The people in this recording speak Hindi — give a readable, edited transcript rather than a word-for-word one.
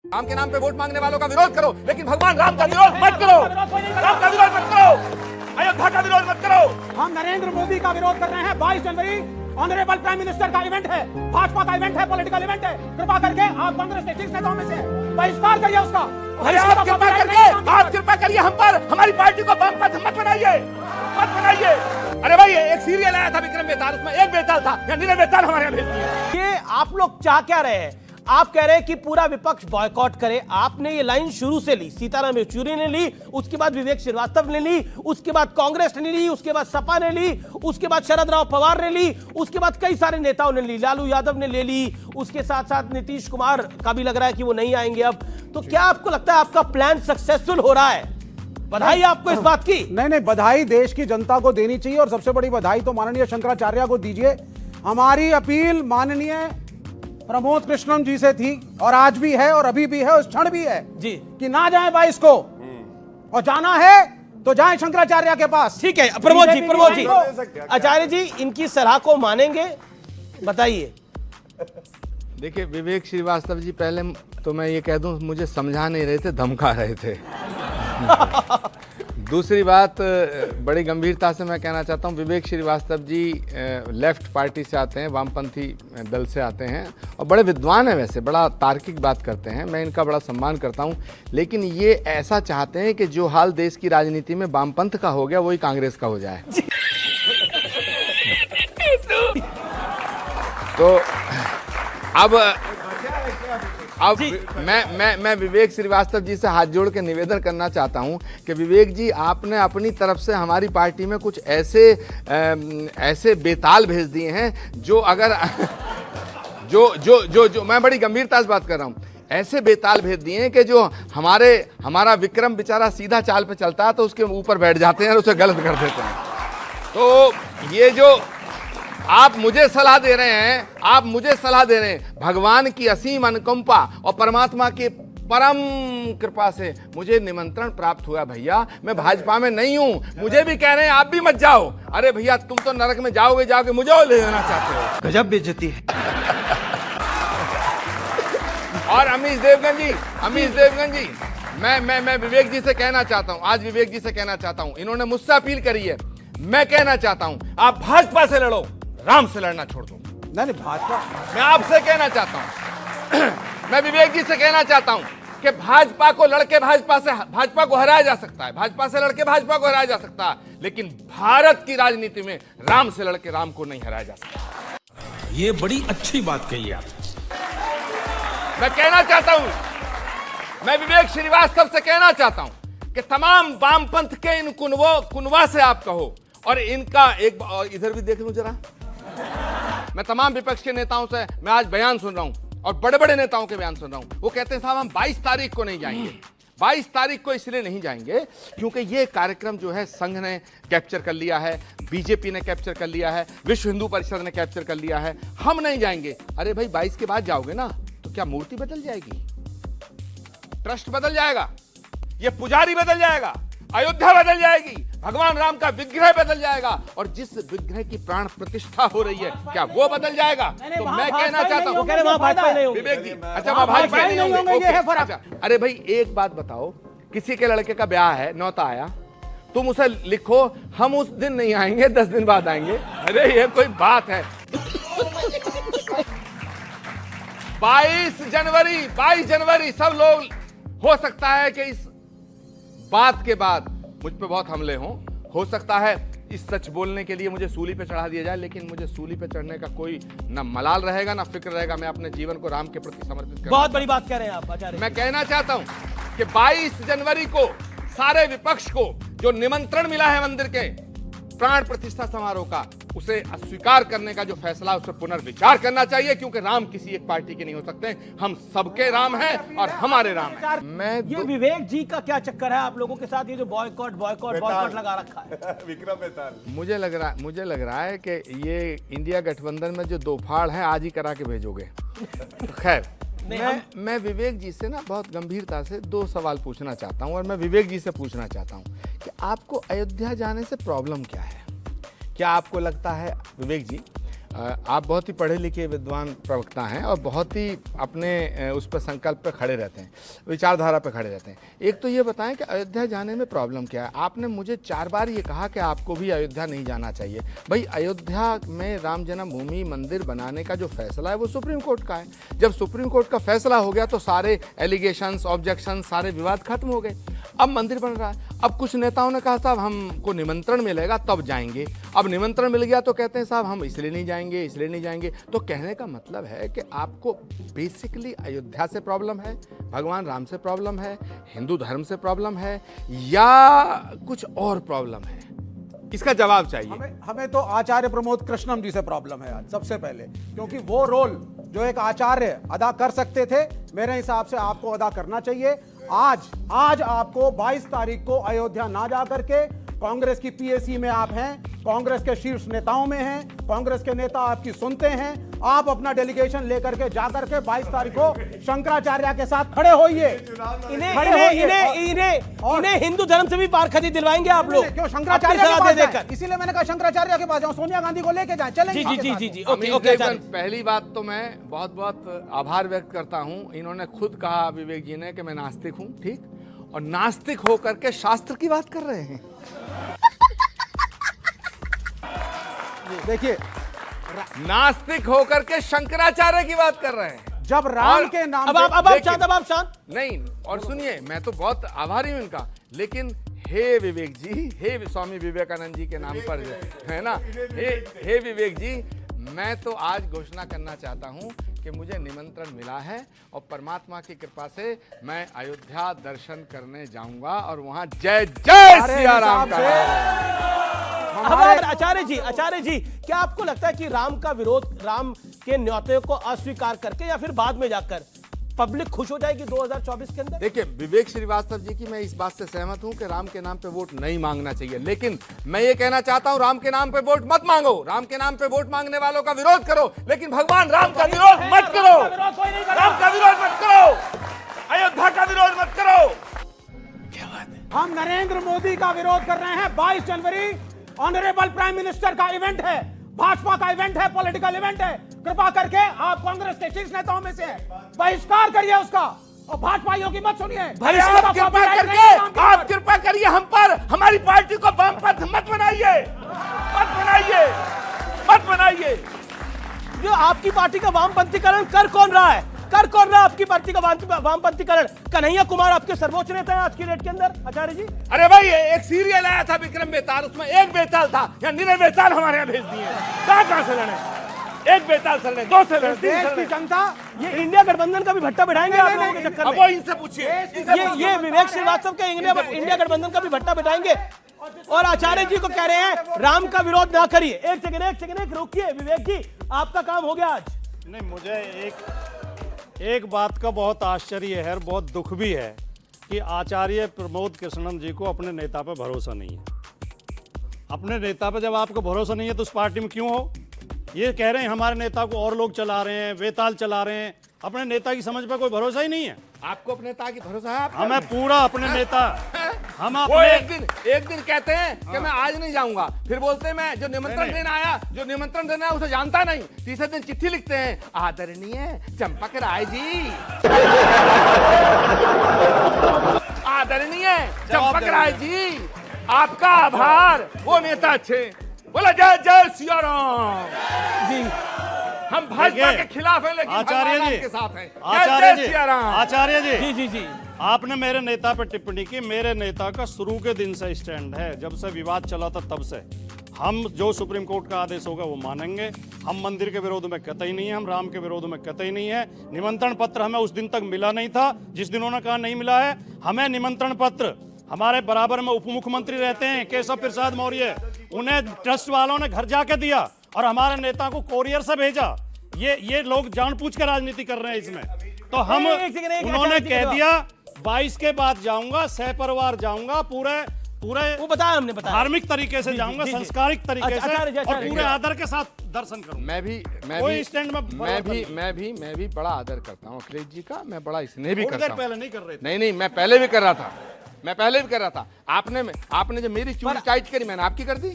राम के नाम पे वोट मांगने वालों का विरोध करो, लेकिन भगवान राम का विरोध मत करो। राम का विरोध मत करो, अयोध्या का विरोध मत करो। हम नरेंद्र मोदी का विरोध कर रहे हैं। 22 जनवरी ऑनरेबल प्राइम मिनिस्टर का इवेंट है, भाजपा का इवेंट है, पॉलिटिकल इवेंट है। कृपा करके आप कांग्रेस के 6 नेताओं में से बहिष्कार करिए उसका। आप कृपा करिए हम पर, हमारी पार्टी को वामपंथ मत बनाइए, मत बनाइए। अरे भाई एक सीरियल आया था विक्रम बेताल, उसमें एक बेताल था, या नीले बेताल हमारे यहाँ भेज दिए। ये आप लोग चाह क्या रहे हैं? आप कह रहे हैं कि पूरा विपक्ष बॉयकॉट करे। आपने ये लाइन शुरू से ली, सीताराम येचुरी ने ली, उसके बाद विवेक श्रीवास्तव ने ली, उसके बाद कांग्रेस ने ली, उसके बाद सपा ने ली, उसके बाद शरद राव पवार ने ली, उसके बाद कई सारे नेताओं ने ली, लालू यादव ने ले ली, उसके साथ साथ नीतीश कुमार का भी लग रहा है कि वो नहीं आएंगे अब। तो क्या आपको लगता है आपका प्लान सक्सेसफुल हो रहा है? बधाई आपको इस बात की। नहीं, बधाई देश की जनता को देनी चाहिए, और सबसे बड़ी बधाई तो माननीय शंकराचार्य को दीजिए। हमारी अपील माननीय प्रमोद कृष्णम जी से थी, और आज भी है, और अभी भी है, उस क्षण भी है जी, कि ना जाए 22 को, और जाना है तो जाए शंकराचार्य के पास। ठीक है प्रमोद जी, आचार्य जी इनकी सलाह को मानेंगे? बताइए। देखिए विवेक श्रीवास्तव जी, पहले तो मैं ये कह दूं, मुझे समझा नहीं रहे थे, धमका रहे थे। दूसरी बात, बड़ी गंभीरता से मैं कहना चाहता हूं, विवेक श्रीवास्तव जी लेफ्ट पार्टी से आते हैं, वामपंथी दल से आते हैं, और बड़े विद्वान हैं, वैसे बड़ा तार्किक बात करते हैं, मैं इनका बड़ा सम्मान करता हूं। लेकिन ये ऐसा चाहते हैं कि जो हाल देश की राजनीति में वामपंथ का हो गया वही कांग्रेस का हो जाए। तो अब मैं विवेक श्रीवास्तव जी से हाथ जोड़ के निवेदन करना चाहता हूं कि विवेक जी, आपने अपनी तरफ से हमारी पार्टी में कुछ ऐसे बेताल भेज दिए हैं जो अगर जो मैं बड़ी गंभीरता से बात कर रहा हूं, ऐसे बेताल भेज दिए हैं कि जो हमारा विक्रम बेचारा सीधा चाल पे चलता है तो उसके ऊपर बैठ जाते हैं और उसे गलत कर देते हैं। तो ये जो आप मुझे सलाह दे रहे हैं, भगवान की असीम अनुकंपा और परमात्मा की परम कृपा से मुझे निमंत्रण प्राप्त हुआ। भैया मैं भाजपा में नहीं हूं, मुझे भी कह रहे हैं आप भी मत जाओ। अरे भैया तुम तो नरक में जाओगे, मुझे और ले जाना चाहते हो। गजब बेइज्जती है। और अमीश देवगन जी, मैं विवेक जी से कहना चाहता हूं, आज विवेक जी से कहना चाहता हूं, इन्होंने मुझसे अपील करी है, मैं कहना चाहता हूं आप भाजपा से लड़ो, राम से लड़ना छोड़ दो। नहीं भाजपा, मैं आपसे कहना चाहता हूं, मैं विवेक जी से कहना चाहता हूं कि भाजपा को लड़के भाजपा को हराया जा सकता है, भाजपा से लड़के भाजपा को हराया जा सकता है, लेकिन भारत की राजनीति में राम से लड़के राम को नहीं हराया जा सकता। ये बड़ी अच्छी बात कही आप। मैं कहना चाहता हूं, मैं विवेक श्रीवास्तव से कहना चाहता हूं कि तमाम वामपंथ के इन कुनवा से आप कहो, और इनका एक, और इधर भी देख लो जरा, मैं तमाम विपक्ष के नेताओं से मैं आज बयान सुन रहा हूं, और बड़े बड़े नेताओं के बयान सुन रहा हूं। वो कहते हैं साहब हम 22 तारीख को नहीं जाएंगे। 22 तारीख को इसलिए नहीं जाएंगे क्योंकि ये कार्यक्रम जो है संघ ने कैप्चर कर लिया है, बीजेपी ने कैप्चर कर लिया है, विश्व हिंदू परिषद ने कैप्चर कर लिया है, हम नहीं जाएंगे। अरे भाई 22 के बाद जाओगे ना तो क्या मूर्ति बदल जाएगी, ट्रस्ट बदल जाएगा, ये पुजारी बदल जाएगा, अयोध्या बदल जाएगी, भगवान राम का विग्रह बदल जाएगा, और जिस विग्रह की प्राण प्रतिष्ठा हो रही है क्या वो बदल जाएगा? तो मैं कहना चाहता हूं विवेक जी, अच्छा वहां भाजपा नहीं होंगे। अरे भाई एक बात बताओ, किसी के लड़के का ब्याह है, न्योता आया, तुम उसे लिखो हम उस दिन नहीं आएंगे, 10 दिन बाद आएंगे। अरे ये कोई बात है? 22 जनवरी सब लोग, हो सकता है कि इस बात के बाद मुझ पे बहुत हमले हो सकता है इस सच बोलने के लिए मुझे सूली पे चढ़ा दिया जाए, लेकिन मुझे सूली पे चढ़ने का कोई ना मलाल रहेगा ना फिक्र रहेगा। मैं अपने जीवन को राम के प्रति समर्पित करूंगा। बहुत बड़ी बात कह रहे हैं आप आचार्य। मैं कहना चाहता हूं कि 22 जनवरी को सारे विपक्ष को जो निमंत्रण मिला है मंदिर के प्राण प्रतिष्ठा समारोह का, उसे अस्वीकार करने का जो फैसला, उस पर पुनर्विचार करना चाहिए, क्योंकि राम किसी एक पार्टी के नहीं हो सकते, हम सबके राम हैं और हमारे राम हैं। ये विवेक जी का क्या चक्कर है आप लोगों के साथ, ये जो बॉयकॉट लगा रखा है? विक्रम बेताल, मुझे लग रहा है कि ये इंडिया गठबंधन में जो दो फाड़ है आज ही करा के भेजोगे। खैर मैं विवेक जी से ना बहुत गंभीरता से 2 सवाल पूछना चाहता हूं, और मैं विवेक जी से पूछना चाहता हूं कि आपको अयोध्या जाने से प्रॉब्लम क्या है? क्या आपको लगता है विवेक जी आप बहुत ही पढ़े लिखे विद्वान प्रवक्ता हैं और बहुत ही अपने उस पर संकल्प पर खड़े रहते हैं, विचारधारा पर खड़े रहते हैं। एक तो ये बताएं कि अयोध्या जाने में प्रॉब्लम क्या है। आपने मुझे 4 बार ये कहा कि आपको भी अयोध्या नहीं जाना चाहिए। भाई, अयोध्या में राम जन्मभूमि मंदिर बनाने का जो फैसला है वो सुप्रीम कोर्ट का है। जब सुप्रीम कोर्ट का फैसला हो गया तो सारे एलिगेशंस, ऑब्जेक्शन, सारे विवाद खत्म हो गए। अब मंदिर बन रहा है। अब कुछ नेताओं ने कहा साहब हमको निमंत्रण मिलेगा तब जाएंगे। अब निमंत्रण मिल गया तो कहते हैं साहब हम इसलिए नहीं जाएंगे, इसलिए नहीं जाएंगे। तो कहने का मतलब है कि आपको बेसिकली अयोध्या से प्रॉब्लम है, भगवान राम से प्रॉब्लम है, हिंदू धर्म से प्रॉब्लम है, या कुछ और प्रॉब्लम है? इसका जवाब चाहिए। हमें तो आचार्य प्रमोद कृष्णम जी से प्रॉब्लम है आज सबसे पहले, क्योंकि वो रोल जो एक आचार्य अदा कर सकते थे, मेरे हिसाब से आपको अदा करना चाहिए। आज आपको 22 तारीख को अयोध्या ना जा करके, कांग्रेस की पीएसी में आप हैं, कांग्रेस के शीर्ष नेताओं में हैं, कांग्रेस के नेता आपकी सुनते हैं, आप अपना डेलीगेशन लेकर के जाकर के 22 तारीख को शंकराचार्य के साथ खड़े होइए। इन्हें हिंदू धर्म से भी पारखती दिलवाएंगे आप लोग। क्यों शंकराचार्य के पास जाएं? इसीलिए मैंने कहा शंकराचार्य के पास जाओ, सोनिया गांधी को लेके जाएं, चलेंगे। जी। ओके। पहली बात तो मैं बहुत बहुत आभार व्यक्त करता हूं। इन्होंने खुद कहा विवेक जी ने कि मैं नास्तिक हूं, ठीक, और नास्तिक होकर के शास्त्र की बात कर रहे हैं। देखिए, नास्तिक होकर के शंकराचार्य की बात कर रहे हैं। जब राम के नाम अब आप शांत नहीं, और सुनिए, मैं तो बहुत आभारी हूं इनका, लेकिन हे विवेक जी, हे स्वामी विवेकानंद जी के नाम पर है ना, हे विवेक जी, मैं तो आज घोषणा करना चाहता हूं कि मुझे निमंत्रण मिला है और परमात्मा की कृपा से मैं अयोध्या दर्शन करने जाऊंगा और वहां जय जय सिया राम का। आचार्य जी, क्या आपको लगता है कि राम का विरोध, राम के न्योते को अस्वीकार करके या फिर बाद में जाकर पब्लिक खुश हो जाएगी 2024 के अंदर? देखिए विवेक श्रीवास्तव जी की मैं इस बात से सहमत हूं कि राम के नाम पे वोट नहीं मांगना चाहिए, लेकिन मैं ये कहना चाहता हूं राम के नाम पे वोट मत मांगो। राम के नाम पे वोट मांगने वालों का विरोध करो, लेकिन भगवान राम का विरोध मत करो। राम का विरोध मत करो, अयोध्या का विरोध मत करो। क्या बात है? हम नरेंद्र मोदी का विरोध कर रहे हैं। 22 जनवरी ऑनरेबल प्राइम मिनिस्टर का इवेंट है, भाजपा का इवेंट है, पॉलिटिकल इवेंट है। कृपा करके आप कांग्रेस के शीर्ष नेताओं में से बहिष्कार करिए उसका, और भाजपाइयों की मत सुनिए। आप कृपा करिए हम पर, हमारी पार्टी को वामपंथ मत बनाइए, मत बनाइए। जो आपकी पार्टी का वामपंथीकरण कर कौन रहा है? आपकी पार्टी का वामपंथीकरण? कन्हैया कुमार आपके सर्वोच्च नेता हैं आज की डेट के अंदर, आचार्य जी। अरे भाई, एक सीरियल आया था विक्रम बेताल, उसमें एक बेताल था, या निरे बेताल हमारे यहाँ भेज दिए। कहां से लड़े? एक बेताल से लड़े, 2 से लड़े, 3 से लड़े। जनता ये इंडिया गठबंधन का भी भट्टा बिठाएंगे आप लोगों के चक्कर में? वो इनसे पूछिए। ये विवेक श्रीवास्तव के इंडिया गठबंधन का भी भट्टा बिठाएंगे। और आचार्य जी को कह रहे हैं राम का विरोध ना करिए। एक सेकंड रोकिए विवेक जी, आपका काम हो गया आज। नहीं, मुझे एक बात का बहुत आश्चर्य है और बहुत दुख भी है कि आचार्य प्रमोद कृष्णम जी को अपने नेता पे भरोसा नहीं है। अपने नेता पे जब आपको भरोसा नहीं है तो उस पार्टी में क्यों हो? ये कह रहे हैं हमारे नेता को और लोग चला रहे हैं, बेताल चला रहे हैं। अपने नेता की समझ पे कोई भरोसा ही नहीं है। आपको अपने नेता की भरोसा है? हमें पूरा अपने नेता, हम वो एक दिन कहते हैं कि मैं आज नहीं जाऊंगा, फिर बोलते हैं मैं जो निमंत्रण देना आया उसे जानता नहीं। तीसरे दिन चिट्ठी लिखते हैं, आदरणीय चंपक राय जी, आदरणीय चंपक राय जी, आपका आभार। वो नेता अच्छे, बोला जय जय सिया राम जी। हम भाजपा के खिलाफ हैं, लेकिन आचार्य जी के साथ हैं। आचार्य जी, आपने मेरे नेता पर टिप्पणी की। मेरे नेता का शुरू के दिन से स्टैंड है, जब से विवाद चला था तब से। हम जो सुप्रीम कोर्ट का आदेश होगा वो मानेंगे। हम मंदिर के विरोध में कतई नहीं है, हम राम के विरोध में कतई नहीं है। निमंत्रण पत्र हमें उस दिन तक मिला नहीं था जिस दिन उन्होंने कहा नहीं मिला है। हमें निमंत्रण पत्र, हमारे बराबर में उप मुख्यमंत्री रहते हैं केशव प्रसाद मौर्य, उन्हें ट्रस्ट वालों ने घर जाके दिया और हमारे नेता को कोरियर से भेजा। ये लोग जानबूझ कर राजनीति कर रहे हैं इसमें। तो हम उन्होंने कह दिया 22 के बाद जाऊंगा, सहपरिवार जाऊंगा, पूरे वो बताया, हमने बताया, धार्मिक तरीके से जाऊंगा, संस्कारिक तरीके से, और पूरे आदर के साथ दर्शन करूंगा। मैं भी बड़ा आदर करता हूँ अखिलेश जी का, मैं बड़ा स्नेह भी करता हूँ। पहले नहीं कर रहे थे। नहीं, मैं पहले भी कर रहा था। आपने जब मेरी चूड़ी टाइट करी, मैंने आपकी कर दी।